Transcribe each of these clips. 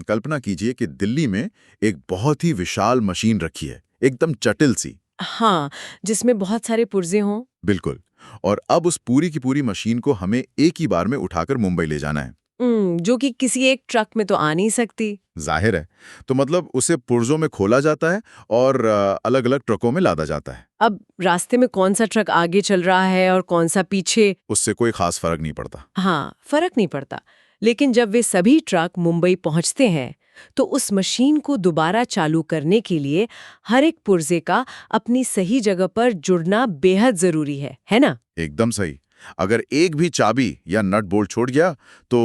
कल्पना कीजिए कि दिल्ली में एक बहुत ही विशाल मशीन रखी है, एकदम जटिल सी। हाँ, जिसमें बहुत सारे पुर्जे हों। बिल्कुल। और अब उस पूरी की पूरी मशीन को हमें एक ही बार में उठाकर मुंबई ले जाना है। जो कि किसी एक ट्रक में तो आ नहीं सकती। जाहिर है। तो मतलब उसे पुर्जों में खोला जाता है और अलग-अलग ट्रकों में लादा जाता है। अब रास्ते में कौन सा ट्रक आगे चल रहा है और कौन सा पीछे, उससे कोई खास फर्क नहीं पड़ता। हाँ, फर्क नहीं पड़ता। लेकिन जब वे सभी ट्रक मुंबई पहुंचते हैं, तो उस मशीन को दोबारा चालू करने के लिए हर एक पुर्जे का अपनी सही जगह पर जुड़ना बेहद जरूरी है ना? एकदम सही। अगर एक भी चाबी या नट बोल्ट छोड़ गया तो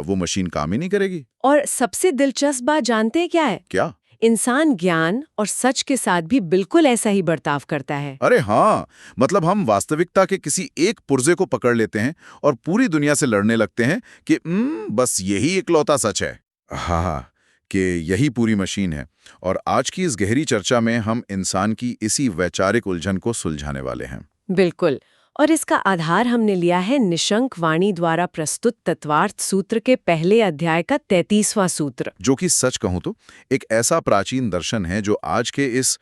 वो मशीन काम ही नहीं करेगी। और सबसे दिलचस्प बात जानते हैं क्या है? क्या? इंसान ज्ञान और सच के साथ भी बिल्कुल ऐसा ही बर्ताव करता है। अरे हाँ, मतलब हम वास्तविकता के किसी एक पुर्जे को पकड़ लेते हैं और पूरी दुनिया से लड़ने लगते हैं कि बस यही इकलौता सच है। हाँ, कि यही पूरी मशीन है। और आज की इस गहरी चर्चा में हम इंसान की इसी वैचारिक उलझन को सुलझाने वाले हैं। बिल्कुल। और इसका आधार हमने लिया है निशंक वाणी द्वारा प्रस्तुत तत्वार्थ सूत्र के पहले अध्याय का 33वां सूत्र। जो कि सच कहूं तो एक ऐसा प्राचीन दर्शन है जो आज के इस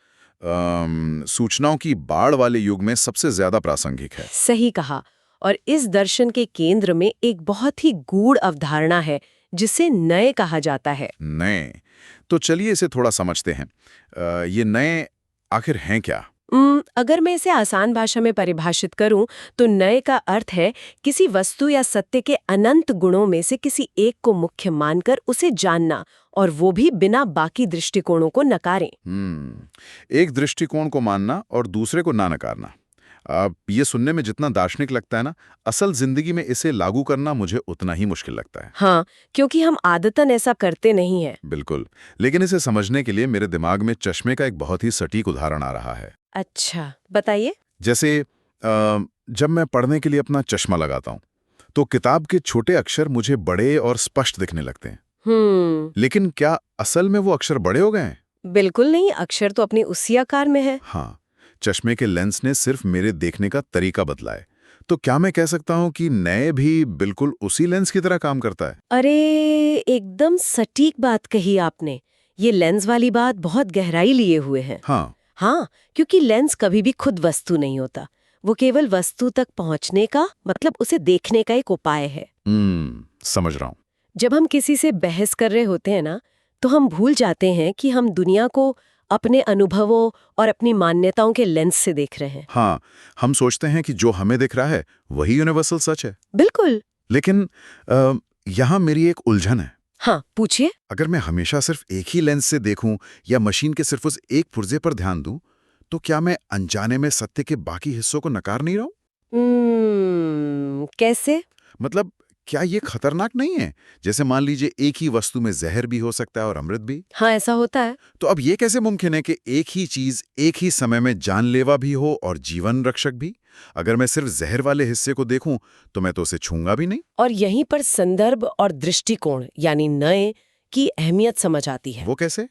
सूचनाओं की बाढ़ वाले युग में सबसे ज्यादा प्रासंगिक है। सही कहा। और इस दर्शन के केंद्र में एक बहुत ही गूढ़ अवधारणा है जिसे नए कहा जाता है। नए। तो चलिए इसे थोड़ा समझते हैं। ये नए आखिर हैं क्या? अगर मैं इसे आसान भाषा में परिभाषित करूं तो नए का अर्थ है किसी वस्तु या सत्य के अनंत गुणों में से किसी एक को मुख्य मानकर उसे जानना, और वो भी बिना बाकी दृष्टिकोणों को नकारें। एक दृष्टिकोण को मानना और दूसरे को ना नकारना। अब ये सुनने में जितना दार्शनिक लगता है ना, असल जिंदगी में इसे लागू करना मुझे उतना ही मुश्किल लगता है। हाँ, क्योंकि हम आदतन ऐसा करते नहीं हैं। बिल्कुल। लेकिन इसे समझने के लिए मेरे दिमाग में चश्मे का एक बहुत ही सटीक उदाहरण आ रहा है। अच्छा, बताइए। जैसे जब मैं पढ़ने के लिए अपना चश्मा लगाता हूँ तो किताब के छोटे अक्षर मुझे बड़े और स्पष्ट दिखने लगते हैं। लेकिन क्या असल में वो अक्षर बड़े हो गए हैं? बिल्कुल नहीं, अक्षर तो अपने उसी आकार में है। हाँ, चश्मे के लेंस ने सिर्फ मेरे देखने का तरीका बदला है। तो क्या मैं कह सकता हूँ कि नए भी बिल्कुल उसी लेंस की तरह काम करता है? अरे, एकदम सटीक बात कही आपने। ये लेंस वाली बात बहुत गहराई लिए हुए है। हाँ। हाँ, क्योंकि लेंस कभी भी खुद वस्तु नहीं होता। वो केवल वस्तु तक पहुंचने का, मतलब उसे देखने का एक उपाय है। समझ रहा हूँ। जब हम किसी से बहस कर रहे होते हैं ना, तो हम भूल जाते हैं कि हम दुनिया को अपने अनुभवों और अपनी मान्यताओं के लेंस से देख रहे हैं। हाँ, हम सोचते हैं कि जो हमें दिख रहा है वही यूनिवर्सल सच है। बिल्कुल। लेकिन यहाँ मेरी एक उलझन है। हाँ, पूछिए। अगर मैं हमेशा सिर्फ एक ही लेंस से देखूं या मशीन के सिर्फ उस एक पुर्जे पर ध्यान दूं, तो क्या मैं अनजाने में सत्य के बाकी हिस्सों को नकार नहीं रहा हूं? कैसे? मतलब क्या ये खतरनाक नहीं है? जैसे मान लीजिए एक ही वस्तु में जहर भी हो सकता है और अमृत भी। हाँ, ऐसा होता है। तो अब ये कैसे मुमकिन है कि एक ही चीज एक ही समय में जानलेवा भी हो और जीवन रक्षक भी? अगर मैं सिर्फ जहर वाले हिस्से को देखूं तो मैं तो उसे छूंगा भी नहीं। और यहीं पर संदर्भ और दृष्टिकोण यानी नए की अहमियत समझ आती है। वो कैसे?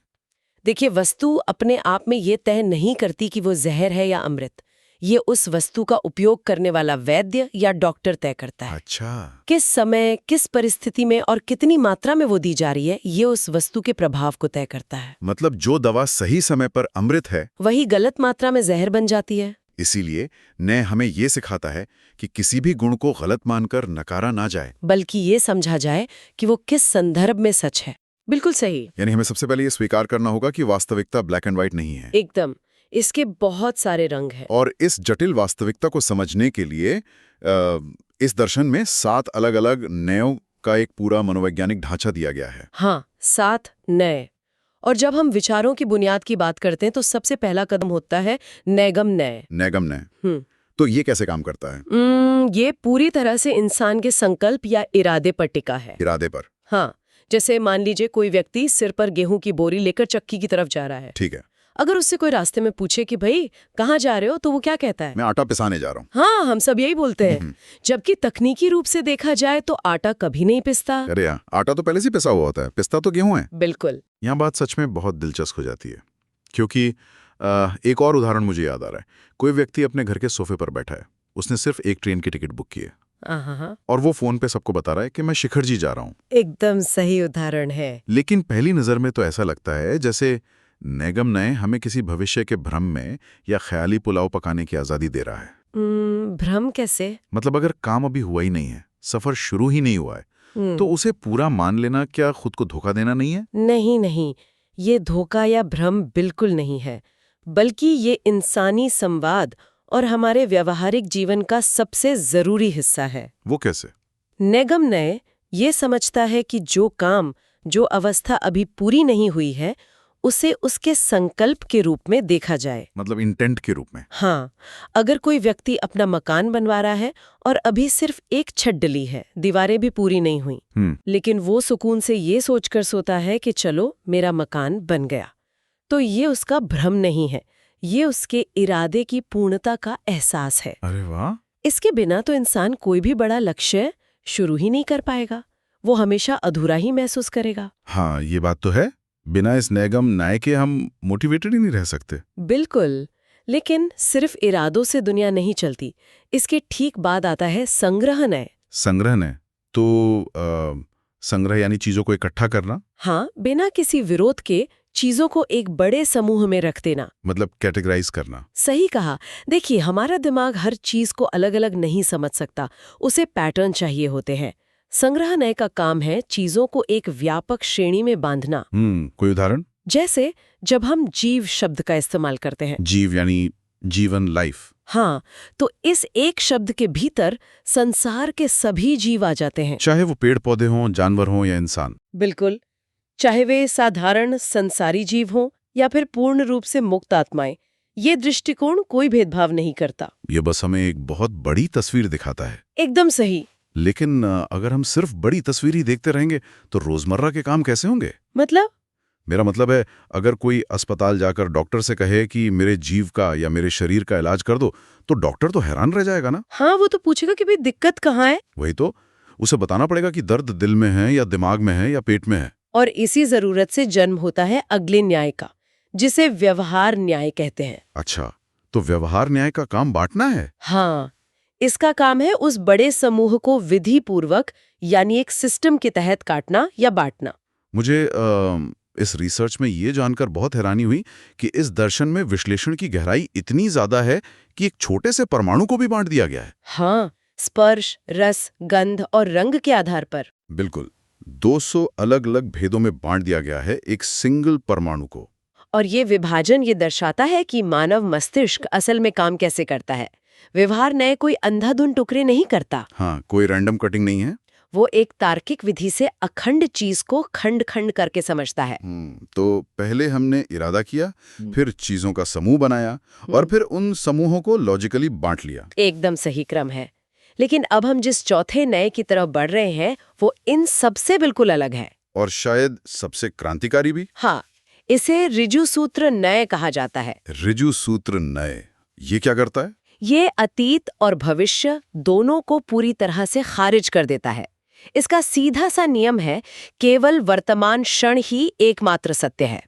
देखिए, वस्तु अपने आप में ये तय नहीं करती कि वो जहर है या अमृत। ये उस वस्तु का उपयोग करने वाला वैद्य या डॉक्टर तय करता है। अच्छा। किस समय, किस परिस्थिति में और कितनी मात्रा में वो दी जा रही है, ये उस वस्तु के प्रभाव को तय करता है। मतलब जो दवा सही समय पर अमृत है, वही गलत मात्रा में जहर बन जाती है। इसीलिए न्याय हमें ये सिखाता है कि किसी भी गुण को गलत मानकर नकारा ना जाए, बल्कि ये समझा जाए कि वो किस संदर्भ में सच है। बिल्कुल सही। यानी हमें सबसे पहले ये स्वीकार करना होगा कि वास्तविकता ब्लैक एंड व्हाइट नहीं है। एकदम। इसके बहुत सारे रंग हैं। और इस जटिल वास्तविकता को समझने के लिए इस दर्शन में 7 अलग-अलग न्यायों का एक पूरा मनोवैज्ञानिक ढांचा दिया गया है। हाँ, 7 नए। और जब हम विचारों की बुनियाद की बात करते हैं तो सबसे पहला कदम होता है नैगम नय। नैगम न्याय। तो ये कैसे काम करता है? ये पूरी तरह से इंसान के संकल्प या इरादे पर टिका है। इरादे पर? हाँ, जैसे मान लीजिए कोई व्यक्ति सिर पर गेहूं की बोरी लेकर चक्की की तरफ जा रहा है। ठीक है। अगर उससे कोई रास्ते में पूछे कि भाई कहाँ जा रहे हो, तो वो क्या कहता है? मैं आटा पिसाने जा रहा हूँ। हाँ, हम सब यही बोलते हैं। जबकि तकनीकी रूप से देखा जाए तो आटा कभी नहीं पिसता। अरे यार, आटा तो पहले से पिसा हुआ होता है, पिसता तो गेहूं है। बिल्कुल। यहाँ बात सच में बहुत दिलचस्प हो जाती है, क्योंकि एक और उदाहरण मुझे याद आ रहा है। कोई व्यक्ति अपने घर के सोफे पर बैठा है, उसने सिर्फ एक ट्रेन की टिकट बुक की है। हाँ, और वो फोन पे सबको बता रहा है कि मैं शिखर जी जा रहा हूँ। एकदम सही उदाहरण है। लेकिन पहली नजर में तो ऐसा लगता है जैसे नेगम नए हमें किसी भविष्य के भ्रम में या ख्याली पुलाव पकाने की आजादी दे रहा है। भ्रम कैसे? मतलब अगर काम अभी हुआ ही नहीं है, सफर शुरू ही नहीं हुआ है, तो हम्म, उसे पूरा मान लेना क्या खुद को धोखा देना नहीं है? नहीं नहीं, ये धोखा या भ्रम बिल्कुल नहीं है, बल्कि ये इंसानी संवाद और हमारे व्यावहारिक जीवन का सबसे जरूरी हिस्सा है। वो कैसे? नेगम नए ये समझता है कि जो काम, जो अवस्था अभी पूरी नहीं हुई है, उसे उसके संकल्प के रूप में देखा जाए। मतलब इंटेंट के रूप में। हाँ, अगर कोई व्यक्ति अपना मकान बनवा रहा है और अभी सिर्फ एक छत डली है, दीवारें भी पूरी नहीं हुई, लेकिन वो सुकून से ये सोचकर सोता है कि चलो मेरा मकान बन गया, तो ये उसका भ्रम नहीं है, ये उसके इरादे की पूर्णता का एहसास है। अरे वाह! इसके बिना तो इंसान कोई भी बड़ा लक्ष्य शुरू ही नहीं कर पाएगा, वो हमेशा अधूरा ही महसूस करेगा। हाँ, ये बात तो है। बिना इस नेगम नाय के हम मोटिवेटेड ही नहीं रह सकते। बिल्कुल, लेकिन सिर्फ इरादों से दुनिया नहीं चलती। इसके ठीक बाद आता है संग्रह नय। संग्रह ने तो संग्रह यानी चीजों को इकट्ठा करना, हाँ, बिना किसी विरोध के चीजों को एक बड़े समूह में रख देना। मतलब कैटेगराइज करना। सही कहा। देखिए, हमारा दिमाग हर चीज को अलग अलग नहीं समझ सकता, उसे पैटर्न चाहिए होते हैं। संग्रह नय का काम है चीजों को एक व्यापक श्रेणी में बांधना। कोई उदाहरण? जैसे जब हम जीव शब्द का इस्तेमाल करते हैं। जीव यानी जीवन, लाइफ। हाँ, तो इस एक शब्द के भीतर संसार के सभी जीव आ जाते हैं। चाहे वो पेड़ पौधे हों, जानवर हों या इंसान। बिल्कुल, चाहे वे साधारण संसारी जीव हों या फिर पूर्ण रूप से मुक्त आत्माएं, ये दृष्टिकोण कोई भेदभाव नहीं करता। ये बस हमें एक बहुत बड़ी तस्वीर दिखाता है। एकदम सही। लेकिन अगर हम सिर्फ बड़ी तस्वीर ही देखते रहेंगे तो रोजमर्रा के काम कैसे होंगे? मतलब? मेरा मतलब है, अगर कोई अस्पताल जाकर डॉक्टर से कहे कि मेरे जीव का या मेरे शरीर का इलाज कर दो, तो डॉक्टर तो हैरान रह जाएगा ना। हाँ, वो तो पूछेगा कि भाई दिक्कत कहाँ है। वही तो, उसे बताना पड़ेगा कि दर्द दिल में है या दिमाग में है या पेट में है। और इसी जरूरत से जन्म होता है अगले न्याय का, जिसे व्यवहार न्याय कहते हैं। अच्छा, तो व्यवहार न्याय का काम बांटना है। हाँ, इसका काम है उस बड़े समूह को विधि पूर्वक यानी एक सिस्टम के तहत काटना या बांटना। मुझे इस रिसर्च में ये जानकर बहुत हैरानी हुई कि इस दर्शन में विश्लेषण की गहराई इतनी ज्यादा है कि एक छोटे से परमाणु को भी बांट दिया गया है। हाँ, स्पर्श, रस, गंध और रंग के आधार पर। बिल्कुल, 200 अलग अलग भेदों में बांट दिया गया है एक सिंगल परमाणु को। और ये विभाजन ये दर्शाता है कि मानव मस्तिष्क असल में काम कैसे करता है। व्यवहार नए कोई अंधाधुंध टुकड़े नहीं करता। हाँ, कोई रैंडम कटिंग नहीं है। वो एक तार्किक विधि से अखंड चीज को खंड खंड करके समझता है। तो पहले हमने इरादा किया, फिर चीजों का समूह बनाया और फिर उन समूहों को लॉजिकली बांट लिया। एकदम सही क्रम है। लेकिन अब हम जिस चौथे नए की तरफ बढ़ रहे हैं वो इन सबसे बिल्कुल अलग है। और शायद सबसे क्रांतिकारी भी। हाँ, इसे ऋजु सूत्र नए कहा जाता है। ऋजु सूत्र नए, ये क्या करता है? ये अतीत और भविष्य दोनों को पूरी तरह से खारिज कर देता है। इसका सीधा सा नियम है, केवल वर्तमान क्षण ही एकमात्र सत्य है।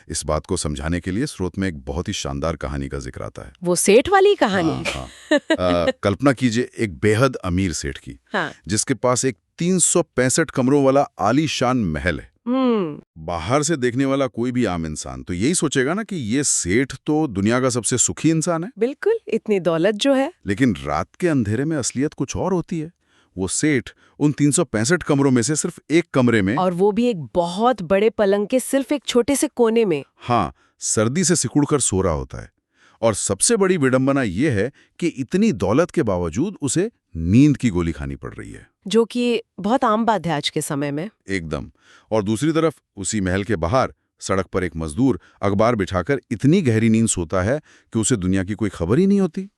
इस बात को समझाने के लिए स्रोत में एक बहुत ही शानदार कहानी का जिक्र आता है। वो सेठ वाली कहानी। हाँ। कल्पना कीजिए एक बेहद अमीर सेठ की, हाँ। जिसके पास एक 365 कमरों वाला आलीशान महल है। बाहर से देखने वाला कोई भी आम इंसान तो यही सोचेगा ना कि ये सेठ तो दुनिया का सबसे सुखी इंसान है। बिल्कुल, इतनी दौलत जो है। लेकिन रात के अंधेरे में असलियत कुछ और होती है। वो सेठ उन 365 कमरों में से सिर्फ एक कमरे में, और वो भी एक बहुत बड़े पलंग के सिर्फ एक छोटे से कोने में, हाँ, सर्दी से सिकुड़कर सो रहा होता है। और सबसे बड़ी विडंबना ये है कि इतनी दौलत के बावजूद उसे नींद की गोली खानी पड़ रही है, जो कि बहुत आम बात है आज के समय में। एकदम। और दूसरी तरफ उसी महल के बाहर सड़क पर एक मजदूर अखबार बिछाकर इतनी गहरी नींद सोता है कि उसे दुनिया की कोई खबर ही नहीं होती।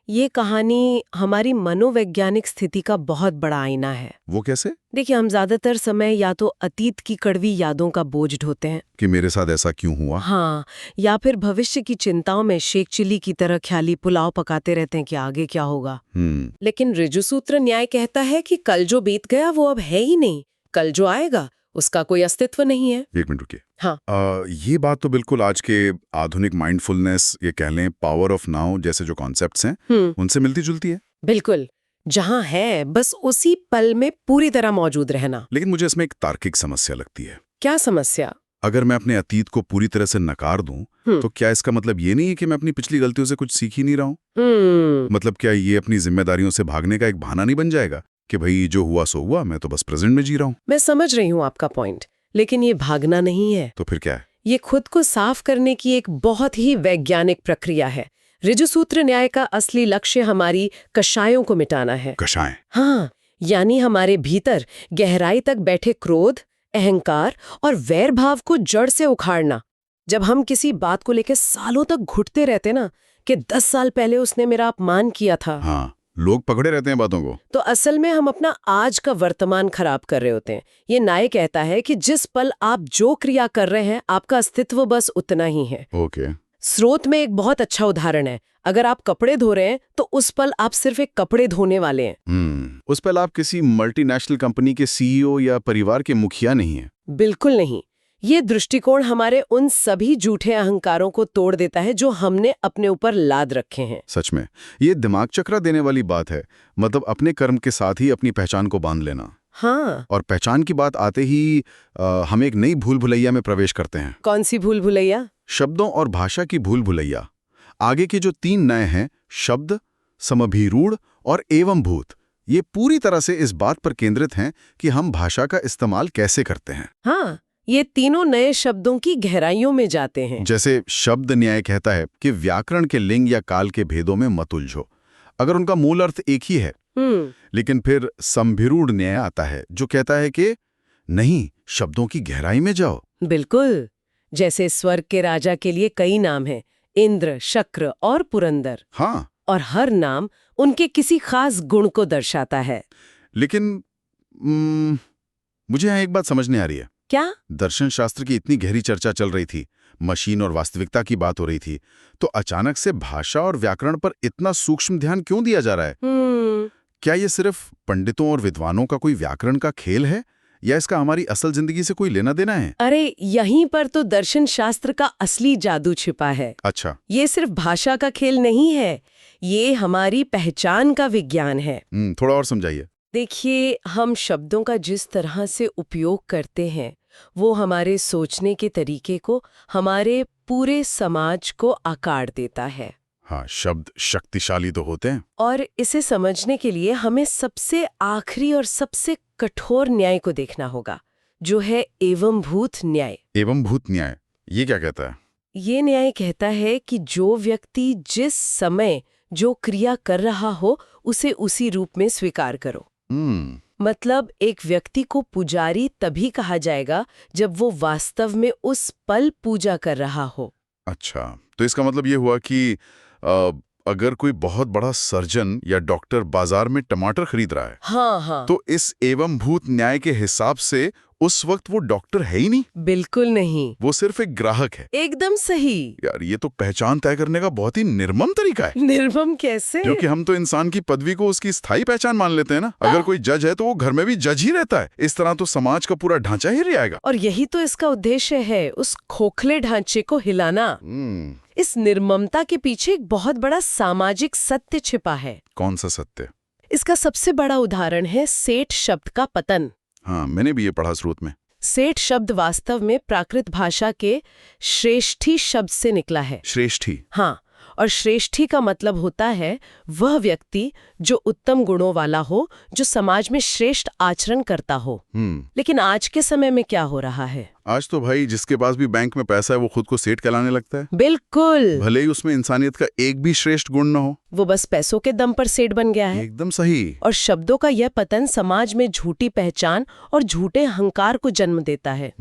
ये कहानी हमारी मनोवैज्ञानिक स्थिति का बहुत बड़ा आईना है। वो कैसे? देखिए, हम ज्यादातर समय या तो अतीत की कड़वी यादों का बोझ ढोते हैं कि मेरे साथ ऐसा क्यों हुआ, हाँ, या फिर भविष्य की चिंताओं में शेख चिली की तरह ख्याली पुलाव पकाते रहते हैं कि आगे क्या होगा। लेकिन ऋजु सूत्र न्याय कहता है कि कल जो बीत गया वो अब है ही नहीं, कल जो आएगा उसका कोई अस्तित्व नहीं है। एक मिनट रुकिए। हाँ। ये बात तो बिल्कुल आज के आधुनिक माइंडफुलनेस, ये कह लें पावर ऑफ नाउ जैसे जो कॉन्सेप्ट्स हैं, उनसे मिलती जुलती है। बिल्कुल, जहां है बस उसी पल में पूरी तरह मौजूद रहना। लेकिन मुझे इसमें एक तार्किक समस्या लगती है। क्या समस्या? अगर मैं अपने अतीत को पूरी तरह से नकार दूं, तो क्या इसका मतलब ये नहीं है कि मैं अपनी पिछली गलतियों से कुछ सीख ही नहीं रहा हूं? मतलब क्या ये अपनी जिम्मेदारियों से भागने का एक बहाना नहीं बन जाएगा कि भाई जो हुआ सो हुआ, मैं तो बस प्रेजेंट में जी रहा हूं? मैं समझ रही हूँ आपका पॉइंट, लेकिन ये भागना नहीं है। तो फिर क्या है? ये खुद को साफ करने की एक बहुत ही वैज्ञानिक प्रक्रिया है। ऋजुसूत्र न्याय का असली लक्ष्य हमारी कषायों को मिटाना है। कषाय? हाँ, यानी हमारे भीतर गहराई तक बैठे क्रोध, अहंकार और वैर भाव को जड़ से उखाड़ना। जब हम किसी बात को लेकर सालों तक घुटते रहते ना कि 10 साल पहले उसने मेरा अपमान किया था, हाँ, लोग पकड़े रहते हैं बातों को, तो असल में हम अपना आज का वर्तमान खराब कर रहे होते हैं। ये न्याय कहता है कि जिस पल आप जो क्रिया कर रहे हैं, आपका अस्तित्व बस उतना ही है। ओके। स्रोत में एक बहुत अच्छा उदाहरण है। अगर आप कपड़े धो रहे हैं तो उस पल आप सिर्फ एक कपड़े धोने वाले हैं। उस पल आप किसी मल्टीनेशनल कंपनी के सीईओ या परिवार के मुखिया नहीं हैं। बिल्कुल नहीं। ये दृष्टिकोण हमारे उन सभी झूठे अहंकारों को तोड़ देता है जो हमने अपने ऊपर लाद रखे हैं। सच में, ये दिमाग चकरा देने वाली बात है। मतलब अपने कर्म के साथ ही अपनी पहचान को बांध लेना। हाँ। और पहचान की बात आते ही हम एक नई भूल भुलैया में प्रवेश करते हैं। कौन सी भूल भुलैया? शब्दों और भाषा की भूल भुलैया। आगे के जो 3 नए हैं, शब्द, समभिरूढ़ और एवंभूत, ये पूरी तरह से इस बात पर केंद्रित हैं कि हम भाषा का इस्तेमाल कैसे करते हैं। हाँ, ये तीनों नए शब्दों की गहराइयों में जाते हैं। जैसे शब्द न्याय कहता है कि व्याकरण के लिंग या काल के भेदों में मत उलझो, अगर उनका मूल अर्थ एक ही है। लेकिन फिर समभिरूढ़ न्याय आता है जो कहता है कि नहीं, शब्दों की गहराई में जाओ। बिल्कुल। जैसे स्वर्ग के राजा के लिए कई नाम हैं, इंद्र, शक्र और पुरंदर। हाँ। और हर नाम उनके किसी खास गुण को दर्शाता है। लेकिन मुझे यहाँ एक बात समझ नहीं आ रही है। क्या? दर्शन शास्त्र की इतनी गहरी चर्चा चल रही थी, मशीन और वास्तविकता की बात हो रही थी, तो अचानक से भाषा और व्याकरण पर इतना सूक्ष्म ध्यान क्यों दिया जा रहा है? क्या ये सिर्फ पंडितों और विद्वानों का कोई व्याकरण का खेल है, या इसका हमारी असल जिंदगी से कोई लेना देना है? अरे, यहीं पर तो दर्शन शास्त्र का असली जादू छिपा है। अच्छा। ये सिर्फ भाषा का खेल नहीं है, ये हमारी पहचान का विज्ञान है। थोड़ा और समझाइए। देखिए, हम शब्दों का जिस तरह से उपयोग करते हैं, वो हमारे सोचने के तरीके को, हमारे पूरे समाज को आकार देता है। हाँ, शब्द शक्तिशाली तो होते हैं। और इसे समझने के लिए हमें सबसे आखिरी और सबसे कठोर न्याय को देखना होगा, जो है एवंभूत न्याय। एवंभूत न्याय, ये क्या कहता है? ये न्याय कहता है कि जो व्यक्ति जिस समय जो क्रिया कर रहा हो, उसे उसी रूप में स्वीकार करो। मतलब एक व्यक्ति को पुजारी तभी कहा जाएगा जब वो वास्तव में उस पल पूजा कर रहा हो। अच्छा, तो इसका मतलब ये हुआ कि अगर कोई बहुत बड़ा सर्जन या डॉक्टर बाजार में टमाटर खरीद रहा है, हाँ, तो इस एवंभूत न्याय के हिसाब से उस वक्त वो डॉक्टर है ही नहीं। बिल्कुल नहीं, वो सिर्फ एक ग्राहक है। एकदम सही। यार, ये तो पहचान तय करने का बहुत ही निर्मम तरीका है। निर्मम कैसे? क्योंकि हम तो इंसान की पदवी को उसकी स्थायी पहचान मान लेते हैं ना। अगर कोई जज है तो वो घर में भी जज ही रहता है। इस तरह तो समाज का पूरा ढांचा ही रहेगा। और यही तो इसका उद्देश्य है, उस खोखले ढांचे को हिलाना। इस निर्ममता के पीछे एक बहुत बड़ा सामाजिक सत्य छिपा है। कौन सा सत्य? इसका सबसे बड़ा उदाहरण है सेठ शब्द का पतन। हाँ, मैंने भी ये पढ़ा स्रोत में। सेठ शब्द वास्तव में प्राकृत भाषा के श्रेष्ठी शब्द से निकला है। श्रेष्ठी? हाँ, और श्रेष्ठी का मतलब होता है वह व्यक्ति जो उत्तम गुणों वाला हो, जो समाज में श्रेष्ठ आचरण करता हो। लेकिन आज के समय में क्या हो रहा है? आज तो भाई जिसके पास भी बैंक में पैसा है वो खुद को सेठ कहलाने लगता है। बिल्कुल। भले ही उसमें इंसानियत का एक भी श्रेष्ठ गुण न हो, वो बस पैसों के दम पर सेठ बन गया है। एकदम सही। और शब्दों का यह पतन समाज में झूठी पहचान और झूठे अहंकार को जन्म देता है।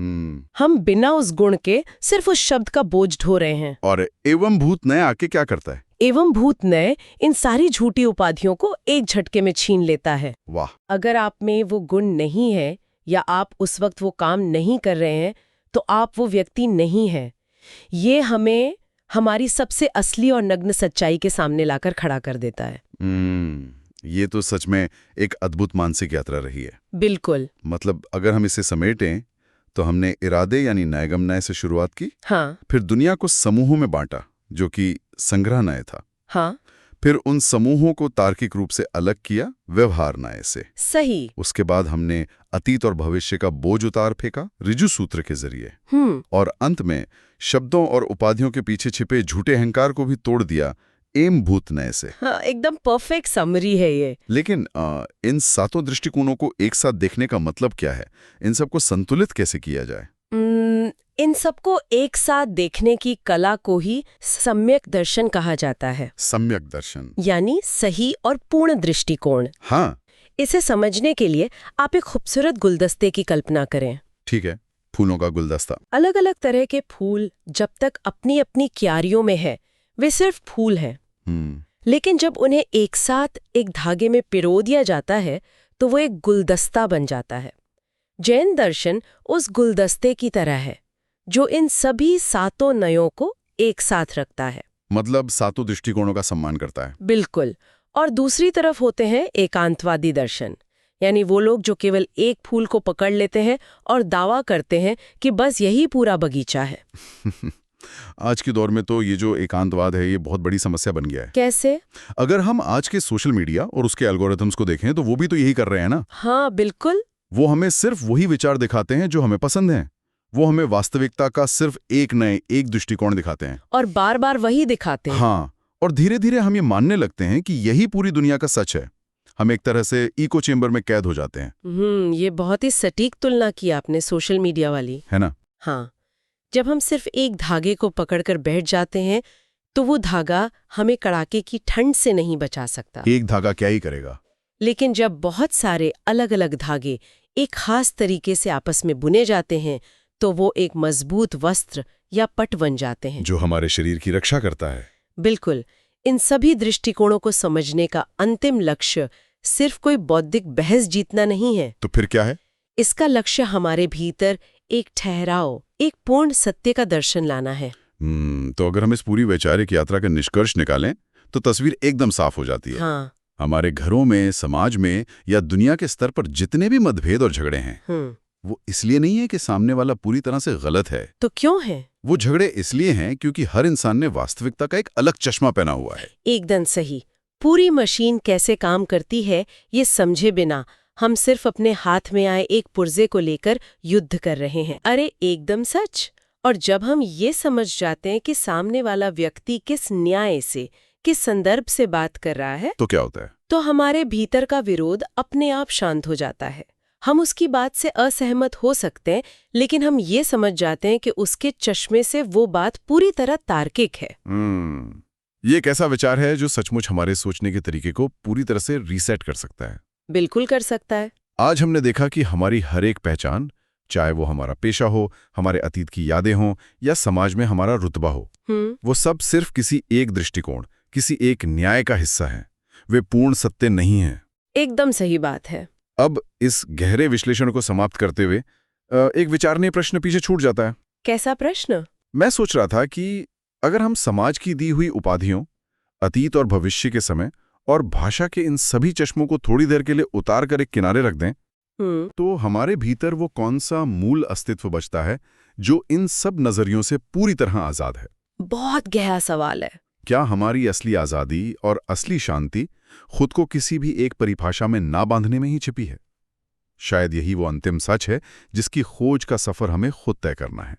हम बिना उस गुण के सिर्फ उस शब्द का बोझ ढो रहे हैं। और एवंभूत न्याय आके क्या करता है? एवंभूत न्याय इन सारी झूठी उपाधियों को एक झटके में छीन लेता है। वाह। अगर आप में वो गुण नहीं है या आप उस वक्त वो काम नहीं कर रहे हैं, तो आप वो व्यक्ति नहीं हैं। ये हमें हमारी सबसे असली और नग्न सच्चाई के सामने लाकर खड़ा कर देता है। ये तो सच में एक अद्भुत मानसिक यात्रा रही है। बिल्कुल। मतलब अगर हम इसे समेटें तो हमने इरादे यानी न्यायगम न्याय से शुरुआत की। हाँ। फिर दुनिया को समूहों में बांटा, जो कि संग्रह न्याय था। हाँ। फिर उन समूहों को तार्किक रूप से अलग किया व्यवहार न्याय से। सही। उसके बाद हमने अतीत और भविष्य का बोझ उतार फेंका ऋजु सूत्र के जरिए। और अंत में शब्दों और उपाधियों के पीछे छिपे झूठे अहंकार को भी तोड़ दिया एम भूत न्याय से। हाँ, एकदम परफेक्ट समरी है ये। लेकिन इन सातों दृष्टिकोणों को एक साथ देखने का मतलब क्या है? इन सबको संतुलित कैसे किया जाए? इन सबको एक साथ देखने की कला को ही सम्यक दर्शन कहा जाता है। सम्यक दर्शन यानी सही और पूर्ण दृष्टिकोण। हाँ, इसे समझने के लिए आप एक खूबसूरत गुलदस्ते की कल्पना करें। ठीक है, फूलों का गुलदस्ता। अलग अलग तरह के फूल जब तक अपनी अपनी क्यारियों में है वे सिर्फ फूल हैं। लेकिन जब उन्हें एक साथ एक धागे में पिरो दिया जाता है तो वो एक गुलदस्ता बन जाता है। जैन दर्शन उस गुलदस्ते की तरह है जो इन सभी सातों नयों को एक साथ रखता है। मतलब सातों दृष्टिकोणों का सम्मान करता है। बिल्कुल। और दूसरी तरफ होते हैं एकांतवादी दर्शन, यानी वो लोग जो केवल एक फूल को पकड़ लेते हैं और दावा करते हैं कि बस यही पूरा बगीचा है। आज के दौर में तो ये जो एकांतवाद है ये बहुत बड़ी समस्या बन गया है। कैसे? अगर हम आज के सोशल मीडिया और उसके एल्गोरिथम्स को देखें तो वो भी तो यही कर रहे हैं ना। हाँ बिल्कुल। वो हमें सिर्फ वही विचार दिखाते हैं जो हमें पसंद हैं। वो हमें वास्तविकता का सिर्फ एक दृष्टिकोण दिखाते हैं और बार बार वही दिखाते हैं। हाँ, और धीरे धीरे हम ये मानने लगते हैं कि यही पूरी दुनिया का सच है। हम एक तरह से इको चेम्बर में कैद हो जाते हैं। ये बहुत ही सटीक तुलना की आपने सोशल मीडिया वाली, है ना? हाँ। जब हम सिर्फ एक धागे को पकड़कर बैठ जाते हैं तो वो धागा हमें कड़ाके की ठंड से नहीं बचा सकता। एक धागा क्या ही करेगा। लेकिन जब बहुत सारे अलग अलग धागे एक खास तरीके से आपस में बुने जाते हैं तो वो एक मजबूत वस्त्र या पट बन जाते हैं जो हमारे शरीर की रक्षा करता है। बिल्कुल। इन सभी दृष्टिकोणों को समझने का अंतिम लक्ष्य सिर्फ कोई बौद्धिक बहस जीतना नहीं है। तो फिर क्या है? इसका लक्ष्य हमारे भीतर एक ठहराव, एक पूर्ण सत्य का दर्शन लाना है। तो अगर हम इस पूरी वैचारिक यात्रा का निष्कर्ष निकालें तो तस्वीर एकदम साफ हो जाती है। हाँ। हमारे घरों में, समाज में या दुनिया के स्तर पर जितने भी मतभेद और झगड़े हैं वो इसलिए नहीं है कि सामने वाला पूरी तरह से गलत है। तो क्यों है? वो झगड़े इसलिए हैं क्योंकि हर इंसान ने वास्तविकता का एक अलग चश्मा पहना हुआ है। एकदम सही। पूरी मशीन कैसे काम करती है ये समझे बिना हम सिर्फ अपने हाथ में आए एक पुर्जे को लेकर युद्ध कर रहे हैं। अरे एकदम सच। और जब हम ये समझ जाते हैं कि सामने वाला व्यक्ति किस न्याय से, किस संदर्भ से बात कर रहा है, तो क्या होता है? तो हमारे भीतर का विरोध अपने आप शांत हो जाता है। हम उसकी बात से असहमत हो सकते हैं लेकिन हम ये समझ जाते हैं कि उसके चश्मे से वो बात पूरी तरह तार्किक है। ये एक ऐसा विचार है जो सचमुच हमारे सोचने के तरीके को पूरी तरह से रीसेट कर सकता है। बिल्कुल कर सकता है। आज हमने देखा कि हमारी हर एक पहचान, चाहे वो हमारा पेशा हो, हमारे अतीत की यादें हों या समाज में हमारा रुतबा हो, वो सब सिर्फ किसी एक दृष्टिकोण, किसी एक न्याय का हिस्सा है। वे पूर्ण सत्य नहीं हैं। एकदम सही बात है। अब इस गहरे विश्लेषण को समाप्त करते हुए एक विचारणीय प्रश्न पीछे छूट जाता है। कैसा प्रश्न? मैं सोच रहा था कि अगर हम समाज की दी हुई उपाधियों, अतीत और भविष्य के समय और भाषा के इन सभी चश्मों को थोड़ी देर के लिए उतार कर एक किनारे रख दें, तो हमारे भीतर वो कौन सा मूल अस्तित्व बचता है जो इन सब नजरियों से पूरी तरह आजाद है? बहुत गहरा सवाल है। क्या हमारी असली आजादी और असली शांति खुद को किसी भी एक परिभाषा में ना बांधने में ही छिपी है? शायद यही वो अंतिम सच है जिसकी खोज का सफर हमें खुद तय करना है।